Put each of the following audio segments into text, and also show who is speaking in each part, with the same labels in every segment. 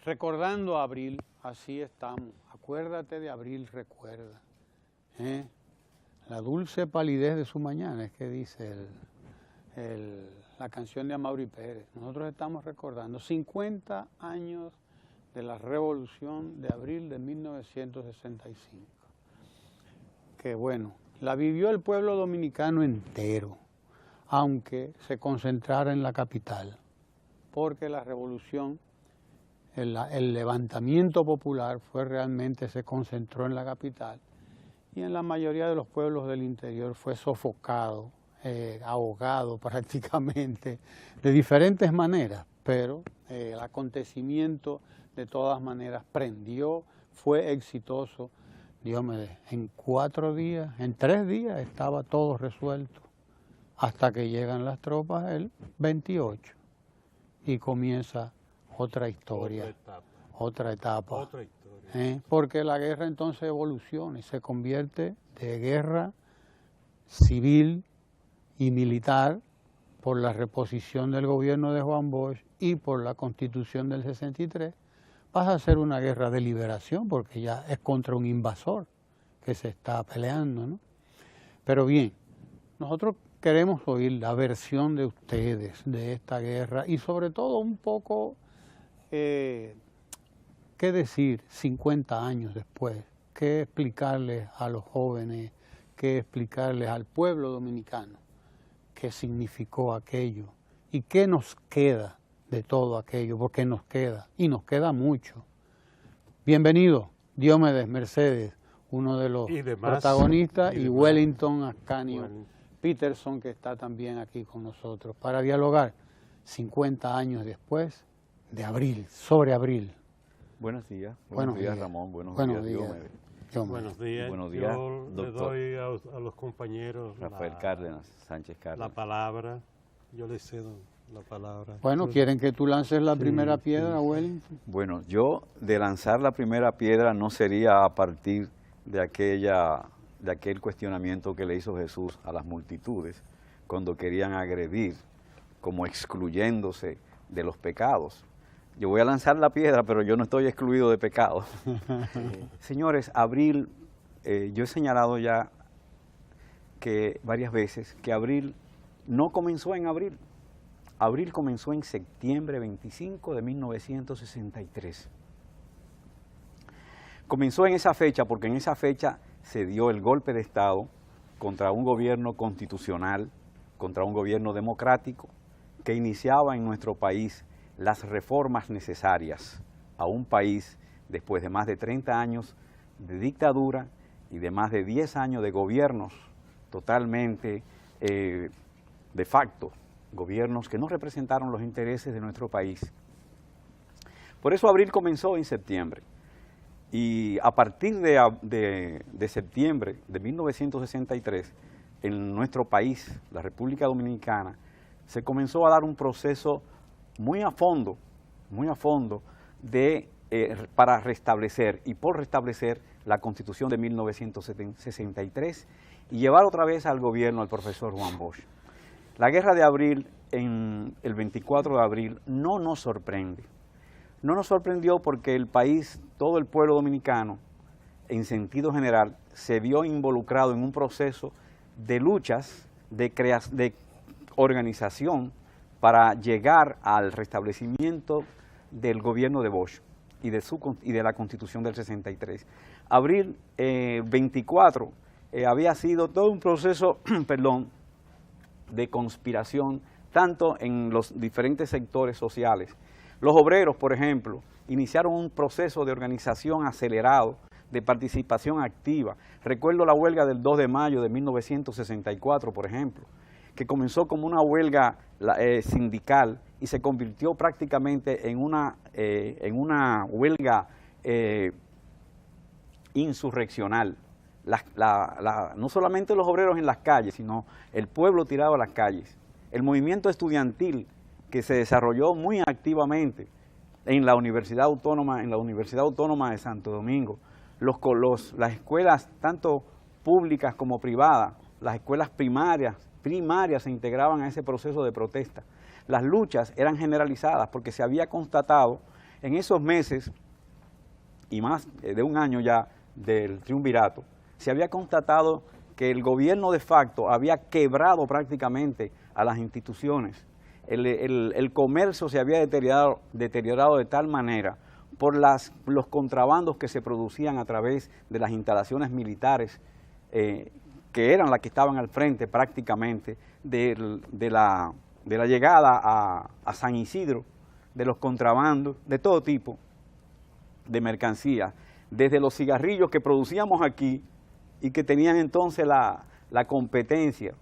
Speaker 1: Recordando a Abril, así estamos. Acuérdate de Abril, recuerda. La dulce palidez de su mañana, es que dice la canción de Amaury Pérez. Nosotros estamos recordando 50 años de la Revolución de Abril de 1965. Que bueno, la vivió el pueblo dominicano entero, aunque se concentrara en la capital, porque la revolución, el levantamiento popular se concentró en la capital, y en la mayoría de los pueblos del interior fue sofocado, ahogado prácticamente, de diferentes maneras, pero el acontecimiento de todas maneras prendió, fue exitoso. Dios me en 4 días, en 3 días estaba todo resuelto, hasta que llegan las tropas el 28 y comienza otra historia, otra etapa. Porque la guerra entonces evoluciona y se convierte de guerra civil y militar por la reposición del gobierno de Juan Bosch y por la Constitución del 63, pasa a ser una guerra de liberación porque ya es contra un invasor que se está peleando, ¿no? Pero bien, nosotros queremos oír la versión de ustedes de esta guerra y sobre todo un poco qué decir 50 años después, qué explicarles a los jóvenes, qué explicarles al pueblo dominicano qué significó aquello y qué nos queda de todo aquello, porque nos queda, y nos queda mucho. Bienvenido, Diomedes Mercedes, uno de los protagonistas, y Wellington Ascanio Peterson, que está también aquí con nosotros, para dialogar 50 años después de Abril, sobre Abril.
Speaker 2: Buenos días Ramón, buenos días Diomedes.
Speaker 3: Buenos días.
Speaker 2: Buenos días,
Speaker 3: yo
Speaker 2: doctor.
Speaker 3: le doy a los compañeros
Speaker 2: Rafael Cárdenas, Sánchez Cárdenas.
Speaker 3: la palabra, yo les cedo la palabra.
Speaker 1: Bueno, ¿quieren que tú lances la primera piedra, Wellington?
Speaker 2: Bueno, yo de lanzar la primera piedra no sería a partir de aquel cuestionamiento que le hizo Jesús a las multitudes cuando querían agredir, como excluyéndose de los pecados. Yo voy a lanzar la piedra, pero yo no estoy excluido de pecado. Señores, Abril, yo he señalado ya que varias veces que Abril no comenzó en abril. Abril comenzó en septiembre 25 de 1963. Comenzó en esa fecha porque en esa fecha se dio el golpe de Estado contra un gobierno constitucional, contra un gobierno democrático que iniciaba en nuestro país las reformas necesarias a un país después de más de 30 años de dictadura y de más de 10 años de gobiernos totalmente de facto, gobiernos que no representaron los intereses de nuestro país. Por eso Abril comenzó en septiembre y a partir de septiembre de 1963 en nuestro país, la República Dominicana, se comenzó a dar un proceso muy a fondo para restablecer y por restablecer la Constitución de 1963 y llevar otra vez al gobierno al profesor Juan Bosch. La guerra de abril, el 24 de abril, no nos sorprende. No nos sorprendió porque el país, todo el pueblo dominicano, en sentido general, se vio involucrado en un proceso de luchas, de organización, para llegar al restablecimiento del gobierno de Bosch y de la Constitución del 63. Abril 24 había sido todo un proceso de conspiración, tanto en los diferentes sectores sociales. Los obreros, por ejemplo, iniciaron un proceso de organización acelerado, de participación activa. Recuerdo la huelga del 2 de mayo de 1964, por ejemplo, que comenzó como una huelga sindical y se convirtió prácticamente en una huelga insurreccional. No solamente los obreros en las calles, sino el pueblo tirado a las calles. El movimiento estudiantil que se desarrolló muy activamente en la Universidad Autónoma de Santo Domingo, las escuelas tanto públicas como privadas, las escuelas primarias se integraban a ese proceso de protesta. Las luchas eran generalizadas porque se había constatado En esos meses, y más de un año ya del triunvirato, se había constatado que el gobierno de facto había quebrado prácticamente a las instituciones. El comercio se había deteriorado de tal manera por los contrabandos que se producían a través de las instalaciones militares, que eran las que estaban al frente prácticamente de la llegada a San Isidro, de los contrabandos, de todo tipo de mercancías, desde los cigarrillos que producíamos aquí y que tenían entonces la competencia,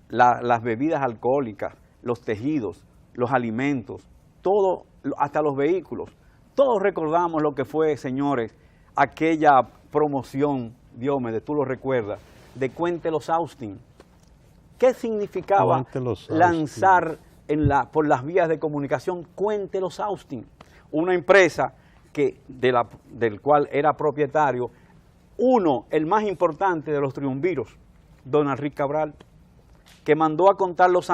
Speaker 2: las bebidas alcohólicas, los tejidos, los alimentos, todo, hasta los vehículos. Todos recordamos lo que fue, señores, aquella promoción, Diomedes, tú lo recuerdas, de Cuente los Austin. ¿Qué significaba lanzar por las vías de comunicación Cuente los Austin? Una empresa del cual era propietario el más importante de los triunviros, don Enrique Cabral, que mandó a contar los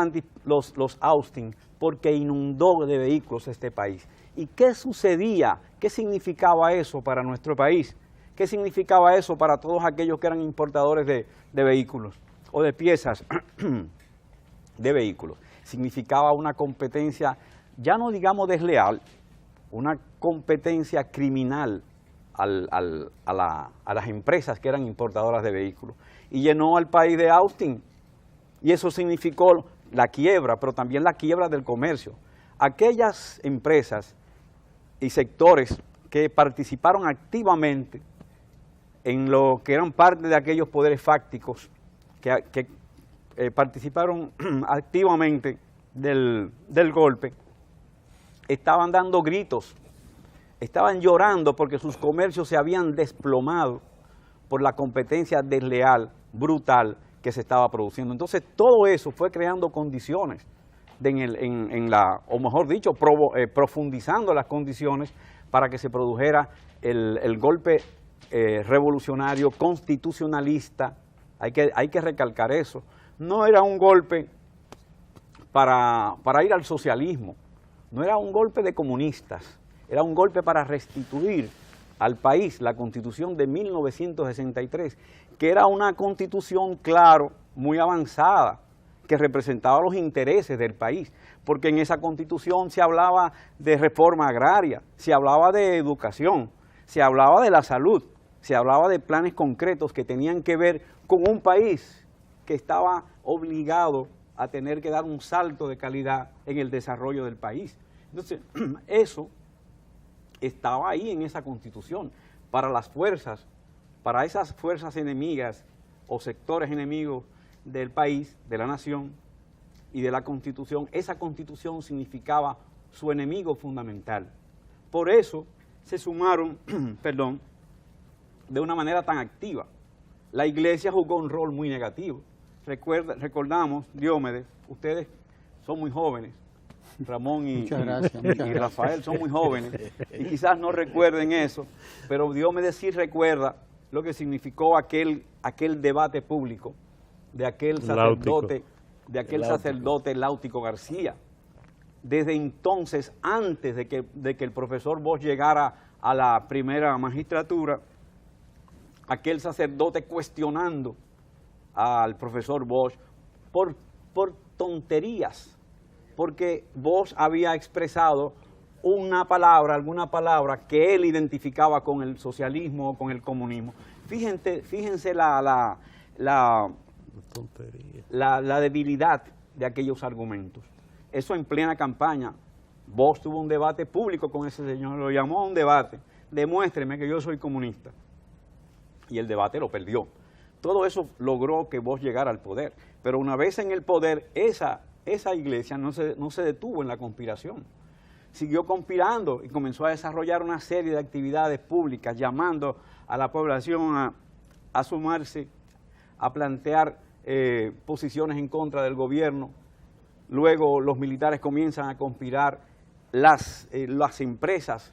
Speaker 2: Austin porque inundó de vehículos este país. ¿Y qué sucedía? ¿Qué significaba eso para nuestro país? ¿Qué significaba eso para todos aquellos que eran importadores de vehículos o de piezas de vehículos? Significaba una competencia, ya no digamos desleal, una competencia criminal a las empresas que eran importadoras de vehículos. Y llenó al país de Austin. Y eso significó la quiebra, pero también la quiebra del comercio. Aquellas empresas y sectores que participaron activamente en lo que eran parte de aquellos poderes fácticos, que participaron activamente del golpe, estaban dando gritos, estaban llorando porque sus comercios se habían desplomado por la competencia desleal, brutal, que se estaba produciendo. Entonces todo eso fue creando condiciones, o mejor dicho, profundizando las condiciones para que se produjera el golpe revolucionario, constitucionalista. Hay que recalcar eso. No era un golpe para ir al socialismo, no era un golpe de comunistas, era un golpe para restituir al país la Constitución de 1963, que era una constitución, claro, muy avanzada, que representaba los intereses del país, porque en esa constitución se hablaba de reforma agraria, se hablaba de educación, se hablaba de la salud, se hablaba de planes concretos que tenían que ver con un país que estaba obligado a tener que dar un salto de calidad en el desarrollo del país. Entonces, eso estaba ahí en esa constitución, para esas fuerzas enemigas o sectores enemigos del país, de la nación y de la constitución. Esa constitución significaba su enemigo fundamental. Por eso se sumaron, de una manera tan activa. La iglesia jugó un rol muy negativo. Recordamos, Diomedes, ustedes son muy jóvenes, Ramón y Rafael son muy jóvenes y quizás no recuerden eso, pero Diomedes sí recuerda lo que significó aquel debate público de aquel sacerdote Láutico García. Desde entonces, antes de que el profesor Bosch llegara a la primera magistratura, aquel sacerdote cuestionando al profesor Bosch por tonterías, porque Bosch había expresado alguna palabra que él identificaba con el socialismo o con el comunismo. Fíjense la debilidad de aquellos argumentos. Eso en plena campaña. Bosch tuvo un debate público con ese señor, lo llamó a un debate, demuéstreme que yo soy comunista. Y el debate lo perdió. Todo eso logró que Bosch llegara al poder, pero una vez en el poder, esa iglesia no se detuvo en la conspiración. Siguió conspirando y comenzó a desarrollar una serie de actividades públicas, llamando a la población a sumarse, a plantear posiciones en contra del gobierno. Luego los militares comienzan a conspirar, las empresas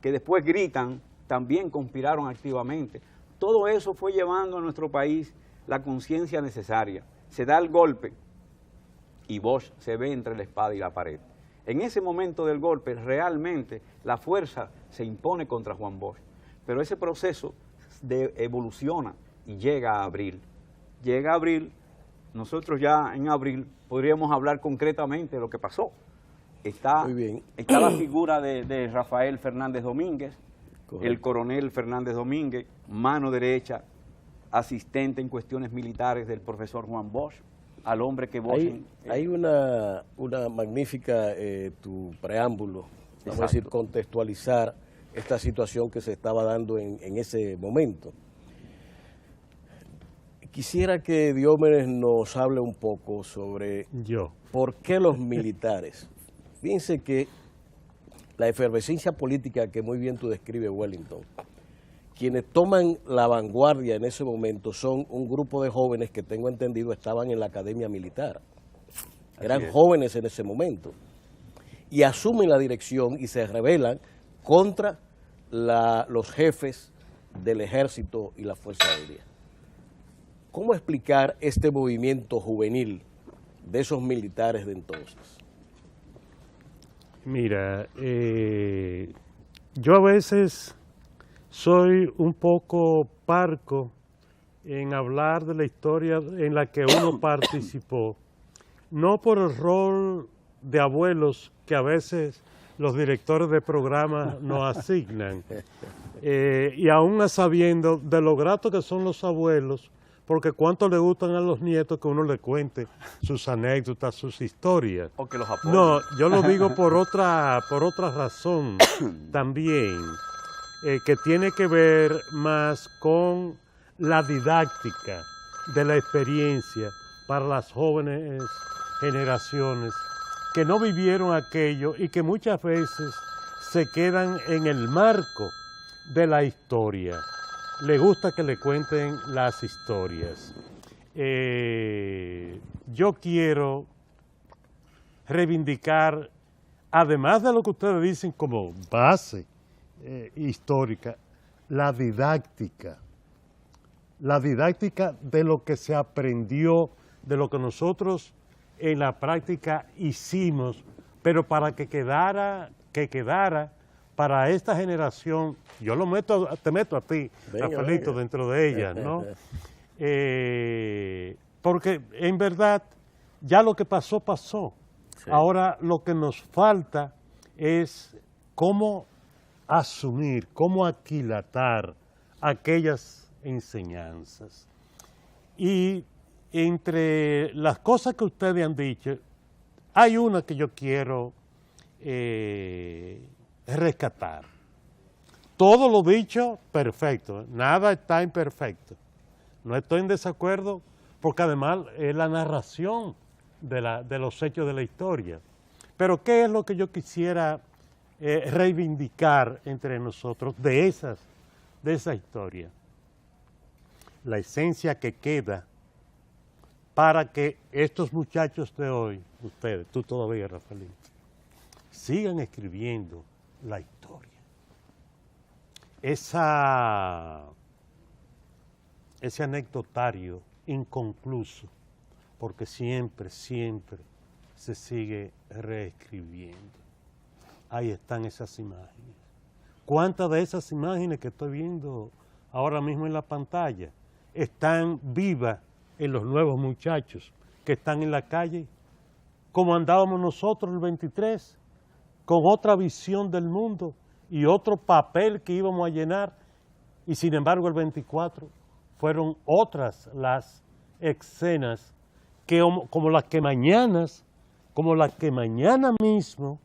Speaker 2: que después gritan también conspiraron activamente. Todo eso fue llevando a nuestro país la conciencia necesaria. Se da el golpe y Bosch se ve entre la espada y la pared. En ese momento del golpe, realmente la fuerza se impone contra Juan Bosch, pero ese proceso evoluciona y llega a abril. Llega a abril, nosotros ya en abril podríamos hablar concretamente de lo que pasó. Está la figura de Rafael Fernández Domínguez, correcto, el coronel Fernández Domínguez, mano derecha, asistente en cuestiones militares del profesor Juan Bosch, al hombre que Bosch...
Speaker 4: Hay una magnífica, tu preámbulo, vamos a decir, contextualizar esta situación que se estaba dando en ese momento. Quisiera que Diomedes nos hable un poco sobre por qué los militares. Fíjense que la efervescencia política que muy bien tú describes, Wellington, quienes toman la vanguardia en ese momento son un grupo de jóvenes que tengo entendido estaban en la academia militar. Eran jóvenes en ese momento. Y asumen la dirección y se rebelan contra los jefes del ejército y la Fuerza Aérea. ¿Cómo explicar este movimiento juvenil de esos militares de entonces?
Speaker 3: Mira, yo a veces soy un poco parco en hablar de la historia en la que uno participó, no por el rol de abuelos que a veces los directores de programas nos asignan, y aún sabiendo de lo grato que son los abuelos, porque cuánto le gustan a los nietos que uno le cuente sus anécdotas, sus historias.
Speaker 2: O que los apoyen.
Speaker 3: No, yo lo digo por otra razón también, que tiene que ver más con la didáctica de la experiencia para las jóvenes generaciones que no vivieron aquello y que muchas veces se quedan en el marco de la historia. Le gusta que le cuenten las historias. Yo quiero reivindicar, además de lo que ustedes dicen como base histórica, la didáctica de lo que se aprendió, de lo que nosotros en la práctica hicimos, pero para que quedara para esta generación, yo te meto a ti, Rafaelito, dentro de ella, ¿no? Porque en verdad ya lo que pasó, pasó. Sí. Ahora lo que nos falta es cómo asumir, cómo aquilatar aquellas enseñanzas. Y entre las cosas que ustedes han dicho, hay una que yo quiero rescatar. Todo lo dicho, perfecto, nada está imperfecto. No estoy en desacuerdo, porque además es la narración de los hechos de la historia. Pero ¿qué es lo que yo quisiera reivindicar entre nosotros de esa historia? La esencia que queda para que estos muchachos de hoy, ustedes, tú todavía, Rafaelito, sigan escribiendo la historia. Ese anecdotario inconcluso, porque siempre se sigue reescribiendo. Ahí están esas imágenes. ¿Cuántas de esas imágenes que estoy viendo ahora mismo en la pantalla están vivas en los nuevos muchachos que están en la calle, como andábamos nosotros el 23, con otra visión del mundo y otro papel que íbamos a llenar, y sin embargo el 24 fueron otras las escenas que como las que mañana mismo,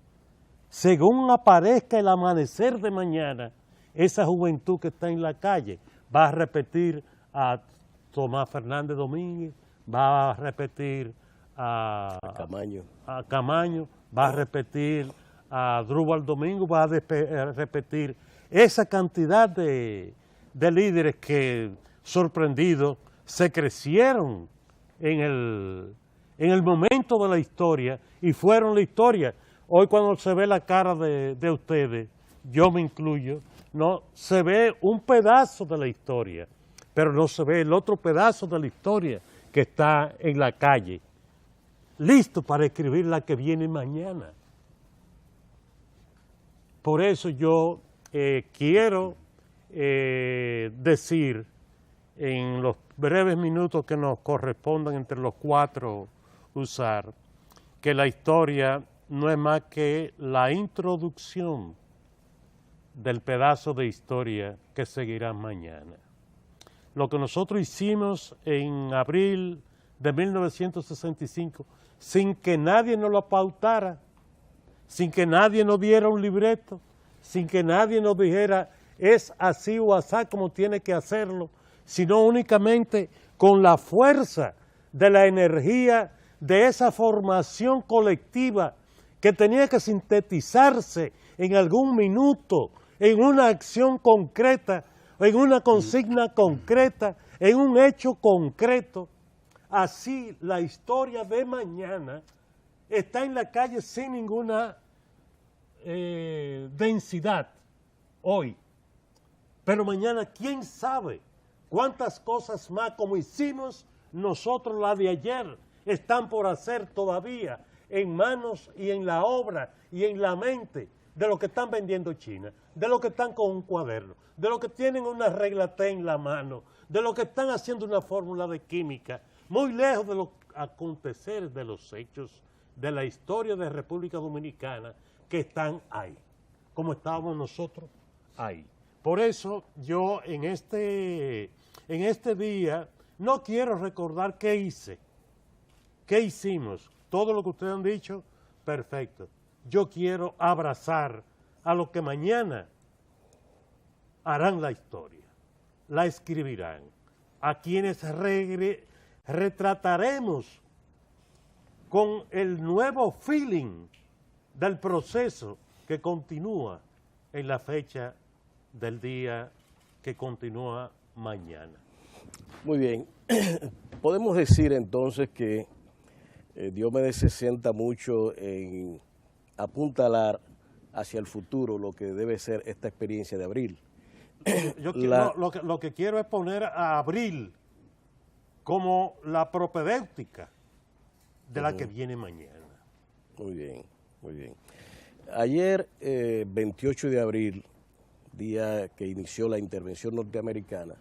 Speaker 3: según aparezca el amanecer de mañana, esa juventud que está en la calle va a repetir a Tomás Fernández Domínguez, va a repetir a Camaño, va a repetir a Drúbal Domingo, va a repetir esa cantidad de líderes que, sorprendidos, se crecieron en el momento de la historia y fueron la historia. Hoy cuando se ve la cara de ustedes, yo me incluyo, no se ve un pedazo de la historia, pero no se ve el otro pedazo de la historia que está en la calle, listo para escribir la que viene mañana. por eso yo quiero decir en los breves minutos que nos correspondan entre los cuatro usar, que la historia no es más que la introducción del pedazo de historia que seguirá mañana. Lo que nosotros hicimos en abril de 1965, sin que nadie nos lo pautara, sin que nadie nos diera un libreto, sin que nadie nos dijera es así o asá como tiene que hacerlo, sino únicamente con la fuerza de la energía de esa formación colectiva que tenía que sintetizarse en algún minuto, en una acción concreta, en una consigna concreta, en un hecho concreto. Así la historia de mañana está en la calle sin ninguna densidad hoy. Pero mañana, ¿quién sabe cuántas cosas más como hicimos nosotros la de ayer están por hacer todavía en manos y en la obra y en la mente de los que están vendiendo China, de los que están con un cuaderno, de los que tienen una regla T en la mano, de los que están haciendo una fórmula de química, muy lejos de los aconteceres de los hechos de la historia de República Dominicana que están ahí, como estábamos nosotros ahí. Por eso yo en este día no quiero recordar qué hice, qué hicimos, todo lo que ustedes han dicho, perfecto. Yo quiero abrazar a los que mañana harán la historia, la escribirán, a quienes retrataremos con el nuevo feeling del proceso que continúa en la fecha del día que continúa mañana.
Speaker 4: Muy bien. Podemos decir entonces que Diomedes se sienta mucho en apuntalar hacia el futuro lo que debe ser esta experiencia de abril.
Speaker 3: Lo que quiero es poner a abril como la propedéutica de la que viene mañana.
Speaker 4: Muy bien, muy bien. Ayer, 28 de abril, día que inició la intervención norteamericana,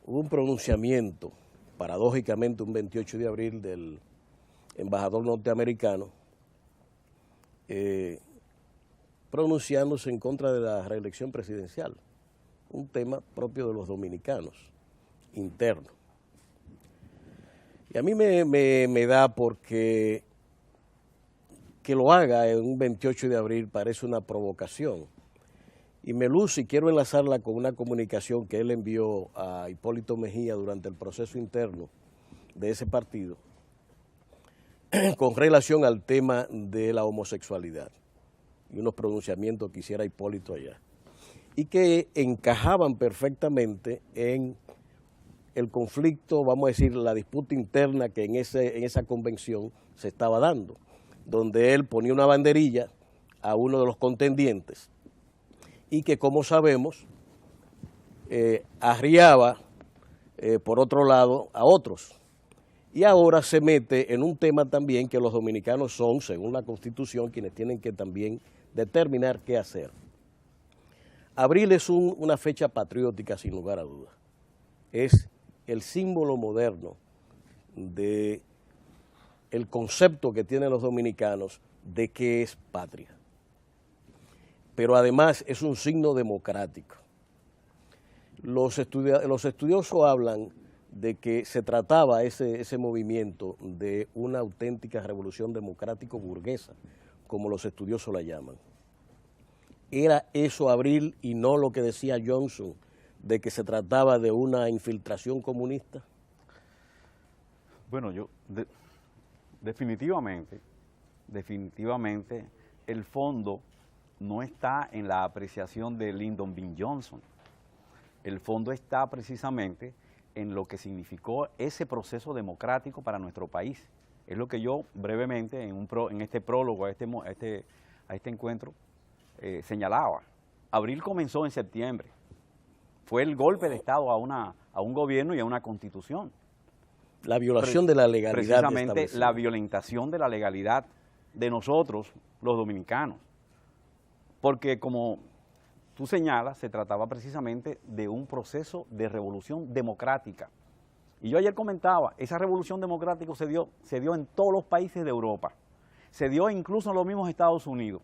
Speaker 4: hubo un pronunciamiento, paradójicamente un 28 de abril, del embajador norteamericano, pronunciándose en contra de la reelección presidencial, un tema propio de los dominicanos, interno. Y a mí me da porque que lo haga en un 28 de abril parece una provocación. Y me luce, y quiero enlazarla con una comunicación que él envió a Hipólito Mejía durante el proceso interno de ese partido, con relación al tema de la homosexualidad y unos pronunciamientos que hiciera Hipólito allá, y que encajaban perfectamente en el conflicto, vamos a decir, la disputa interna que en esa convención se estaba dando, donde él ponía una banderilla a uno de los contendientes y que, como sabemos, arriaba, por otro lado, a otros. Y ahora se mete en un tema también que los dominicanos son, según la Constitución, quienes tienen que también determinar qué hacer. Abril es una fecha patriótica, sin lugar a dudas. Es el símbolo moderno de el concepto que tienen los dominicanos de qué es patria. Pero además es un signo democrático. Los estudiosos hablan de que se trataba ese movimiento de una auténtica revolución democrático-burguesa, como los estudiosos la llaman. Era eso Abril y no lo que decía Johnson, de que se trataba de una infiltración comunista.
Speaker 2: Bueno, definitivamente, el fondo no está en la apreciación de Lyndon B. Johnson. El fondo está precisamente en lo que significó ese proceso democrático para nuestro país. Es lo que yo brevemente en este prólogo a este encuentro señalaba. Abril comenzó en septiembre. Fue el golpe de Estado a un gobierno y a una constitución.
Speaker 4: La violación de la legalidad.
Speaker 2: Precisamente la violentación de la legalidad de nosotros, los dominicanos. porque como tú señalas, se trataba precisamente de un proceso de revolución democrática. Y yo ayer comentaba, esa revolución democrática se dio en todos los países de Europa, se dio incluso en los mismos Estados Unidos,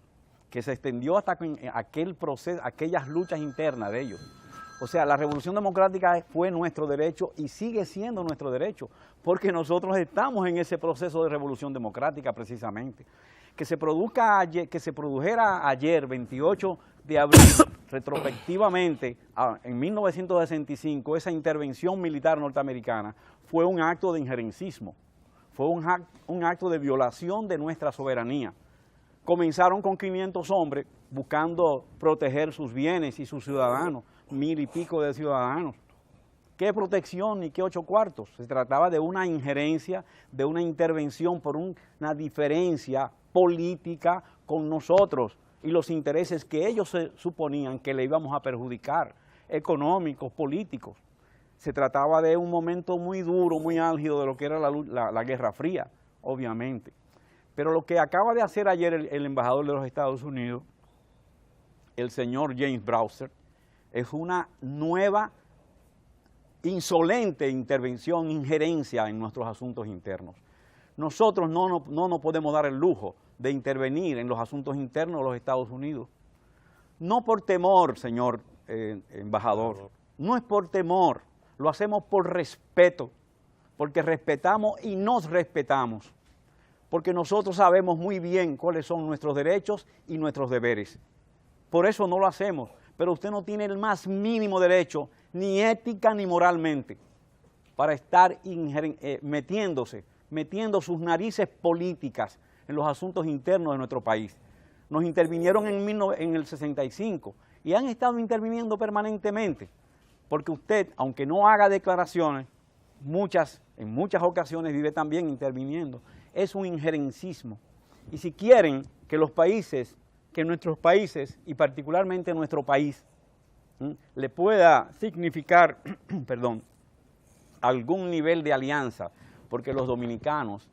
Speaker 2: que se extendió hasta aquel proceso, aquellas luchas internas de ellos. O sea, la revolución democrática fue nuestro derecho y sigue siendo nuestro derecho, porque nosotros estamos en ese proceso de revolución democrática precisamente. Que se produjera ayer, 28 de abril, retrospectivamente, en 1965, esa intervención militar norteamericana, fue un acto de injerencismo, fue un acto de violación de nuestra soberanía. Comenzaron con 500 hombres buscando proteger sus bienes y sus ciudadanos, 1000 y pico de ciudadanos. ¿Qué protección ni qué 8 cuartos? Se trataba de una injerencia, de una intervención por una diferencia política con nosotros y los intereses que ellos se suponían que le íbamos a perjudicar, económicos, políticos. Se trataba de un momento muy duro, muy álgido de lo que era la Guerra Fría, obviamente. Pero lo que acaba de hacer ayer el embajador de los Estados Unidos, el señor James Browser, es una nueva, insolente intervención, injerencia en nuestros asuntos internos. Nosotros no nos podemos dar el lujo de intervenir en los asuntos internos de los Estados Unidos. No por temor, señor embajador, no es por temor, lo hacemos por respeto, porque respetamos y nos respetamos, porque nosotros sabemos muy bien cuáles son nuestros derechos y nuestros deberes. Por eso no lo hacemos, pero usted no tiene el más mínimo derecho, ni ética ni moralmente, para estar metiendo sus narices políticas en los asuntos internos de nuestro país. Nos intervinieron en el 65 y han estado interviniendo permanentemente, porque usted, aunque no haga declaraciones, en muchas ocasiones vive también interviniendo. Es un injerencismo. Y si quieren que nuestros países, y particularmente nuestro país, le pueda significar, algún nivel de alianza, porque los dominicanos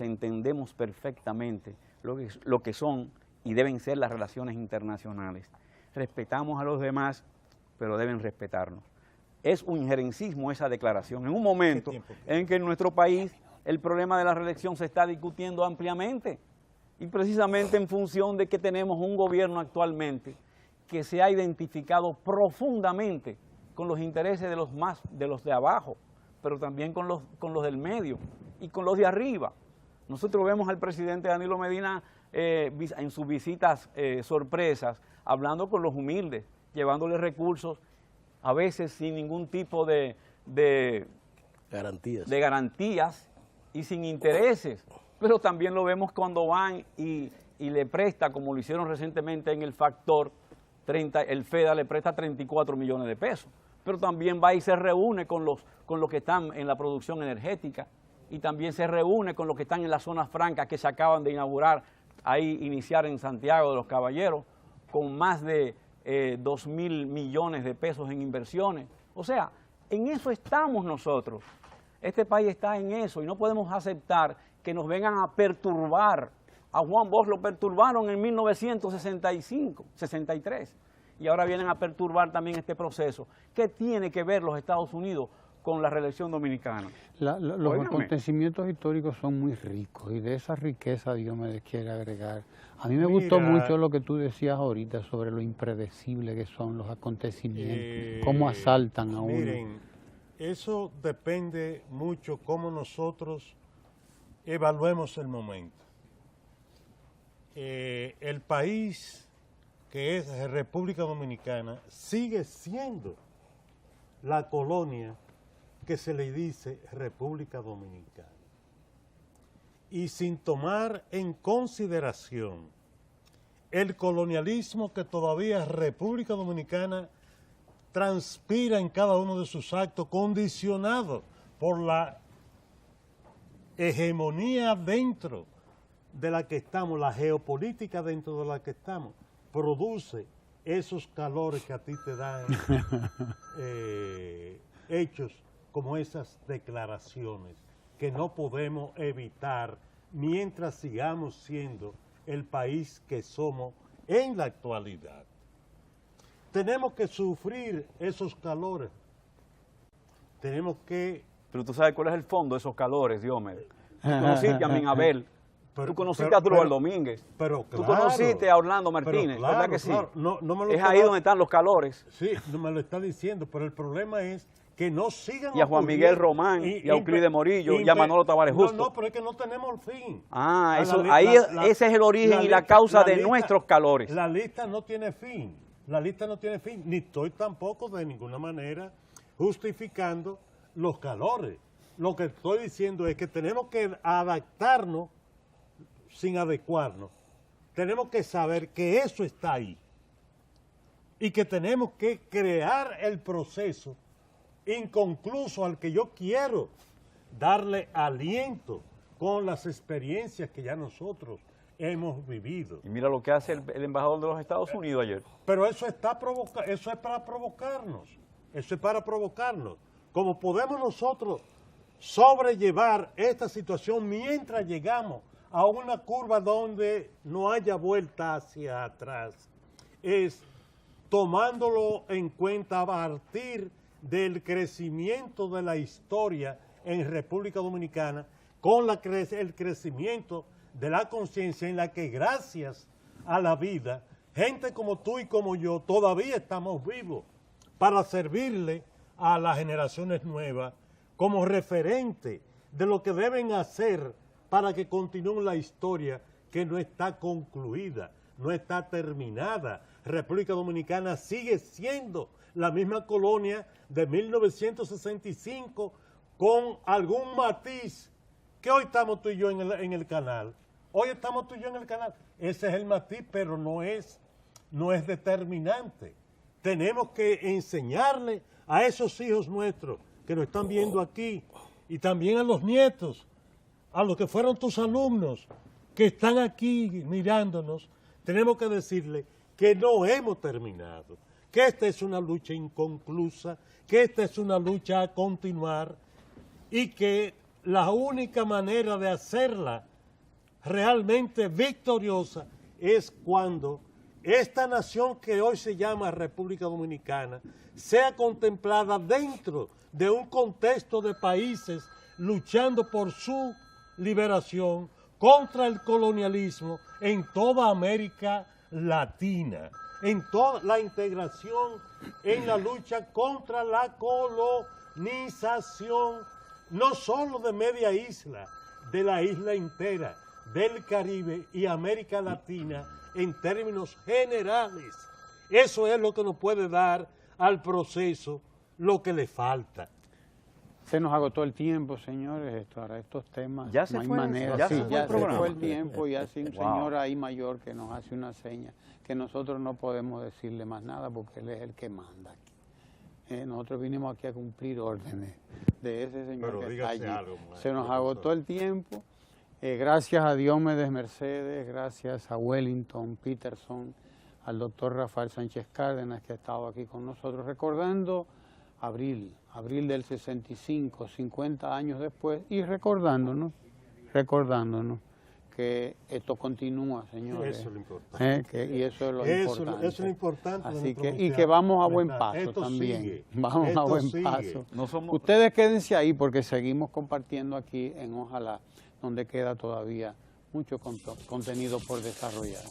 Speaker 2: entendemos perfectamente lo que son y deben ser las relaciones internacionales. Respetamos a los demás, pero deben respetarnos. Es un injerencismo esa declaración, en un momento en que en nuestro país el problema de la reelección se está discutiendo ampliamente, y precisamente en función de que tenemos un gobierno actualmente que se ha identificado profundamente con los intereses de los de abajo, pero también con los del medio y con los de arriba. Nosotros vemos al presidente Danilo Medina en sus visitas sorpresas, hablando con los humildes, llevándoles recursos, a veces sin ningún tipo de garantías y sin intereses, pero también lo vemos cuando van y le presta, como lo hicieron recientemente en el Factor 30, el FEDA le presta 34 millones de pesos, pero también va y se reúne con los que están en la producción energética y también se reúne con los que están en las zonas francas que se acaban de iniciar en Santiago de los Caballeros, con más de 2.000 millones de pesos en inversiones. O sea, en eso estamos nosotros. Este país está en eso y no podemos aceptar que nos vengan a perturbar. A Juan Bosch lo perturbaron en 1963 y ahora vienen a perturbar también este proceso. ¿Qué tiene que ver los Estados Unidos con la reelección dominicana?
Speaker 1: Los acontecimientos históricos son muy ricos y de esa riqueza Diomedes quiere agregar. A mí me gustó mucho lo que tú decías ahorita sobre lo impredecible que son los acontecimientos, cómo asaltan a uno.
Speaker 3: Miren, eso depende mucho cómo nosotros evaluemos el momento. El país que es República Dominicana sigue siendo la colonia que se le dice República Dominicana. Y sin tomar en consideración el colonialismo que todavía República Dominicana transpira en cada uno de sus actos, condicionado por la hegemonía dentro de la que estamos, la geopolítica dentro de la que estamos, produce esos calores que a ti te dan hechos como esas declaraciones que no podemos evitar mientras sigamos siendo el país que somos en la actualidad. Tenemos que sufrir esos calores. Tenemos que...
Speaker 2: Pero tú sabes cuál es el fondo de esos calores, Diomedes. Tú conociste a Minabel, tú conociste a Drubal Domínguez, tú conociste a Orlando Martínez,
Speaker 3: claro,
Speaker 2: ¿verdad que sí?
Speaker 3: Claro, no me lo
Speaker 2: es ahí donde están los calores.
Speaker 3: Sí, no me lo está diciendo, pero el problema es que no sigan
Speaker 2: y a Juan Miguel Román, y a Euclides Morillo, y a Manolo Tavares Justo.
Speaker 3: No, pero es que no tenemos fin.
Speaker 2: Ah, eso, ese es el origen y la causa de nuestros calores.
Speaker 3: La lista no tiene fin, la lista no tiene fin, ni estoy tampoco de ninguna manera justificando los calores. Lo que estoy diciendo es que tenemos que adaptarnos sin adecuarnos. Tenemos que saber que eso está ahí y que tenemos que crear el proceso inconcluso al que yo quiero darle aliento con las experiencias que ya nosotros hemos vivido.
Speaker 2: Y mira lo que hace el embajador de los Estados Unidos ayer.
Speaker 3: Pero eso es para provocarnos, eso es para provocarnos. Como podemos nosotros sobrellevar esta situación mientras llegamos a una curva donde no haya vuelta hacia atrás, es tomándolo en cuenta a partir del crecimiento de la historia en República Dominicana, con el crecimiento de la conciencia en la que gracias a la vida, gente como tú y como yo todavía estamos vivos para servirle a las generaciones nuevas como referente de lo que deben hacer para que continúe la historia que no está concluida, no está terminada. República Dominicana sigue siendo la misma colonia de 1965 con algún matiz que hoy estamos tú y yo en el canal. Hoy estamos tú y yo en el canal. Ese es el matiz, pero no es determinante. Tenemos que enseñarle a esos hijos nuestros que nos están viendo aquí y también a los nietos, a los que fueron tus alumnos, que están aquí mirándonos, tenemos que decirle que no hemos terminado, que esta es una lucha inconclusa, que esta es una lucha a continuar y que la única manera de hacerla realmente victoriosa es cuando esta nación que hoy se llama República Dominicana sea contemplada dentro de un contexto de países luchando por su liberación contra el colonialismo en toda América Latina, en toda la integración en la lucha contra la colonización, no solo de media isla, de la isla entera, del Caribe y América Latina en términos generales. Eso es lo que nos puede dar al proceso lo que le falta.
Speaker 1: Se nos agotó el tiempo, señores, para estos temas.
Speaker 2: Ya se
Speaker 1: no hay
Speaker 2: fue,
Speaker 1: manera.
Speaker 2: ya
Speaker 1: Sí,
Speaker 2: se
Speaker 1: ya se
Speaker 2: fue
Speaker 1: fue el tiempo y hace un
Speaker 2: Wow.
Speaker 1: señor ahí mayor que nos hace una seña, que nosotros no podemos decirle más nada porque él es el que manda aquí. Nosotros vinimos aquí a cumplir órdenes de ese señor.
Speaker 3: Pero
Speaker 1: que está
Speaker 3: dígase
Speaker 1: allí.
Speaker 3: algo, maestro,
Speaker 1: Se nos
Speaker 3: profesor.
Speaker 1: agotó el tiempo. Gracias a Diomedes Mercedes, gracias a Wellington Peterson, al doctor Rafael Sánchez Cárdenas, que ha estado aquí con nosotros, recordando abril del 65, 50 años después, y recordándonos que esto continúa, señores.
Speaker 3: Eso es lo importante.
Speaker 1: Y eso es lo importante.
Speaker 3: Eso es lo importante. de
Speaker 1: Así
Speaker 3: nuestro
Speaker 1: que, y
Speaker 3: museum.
Speaker 1: que vamos a buen
Speaker 3: ¿Verdad?
Speaker 1: paso
Speaker 3: Esto
Speaker 1: también.
Speaker 3: sigue.
Speaker 1: Vamos
Speaker 3: Esto
Speaker 1: a buen
Speaker 3: sigue.
Speaker 1: paso.
Speaker 2: No somos...
Speaker 1: Ustedes quédense ahí porque seguimos compartiendo aquí en Ojalá, donde queda todavía mucho contenido por desarrollar.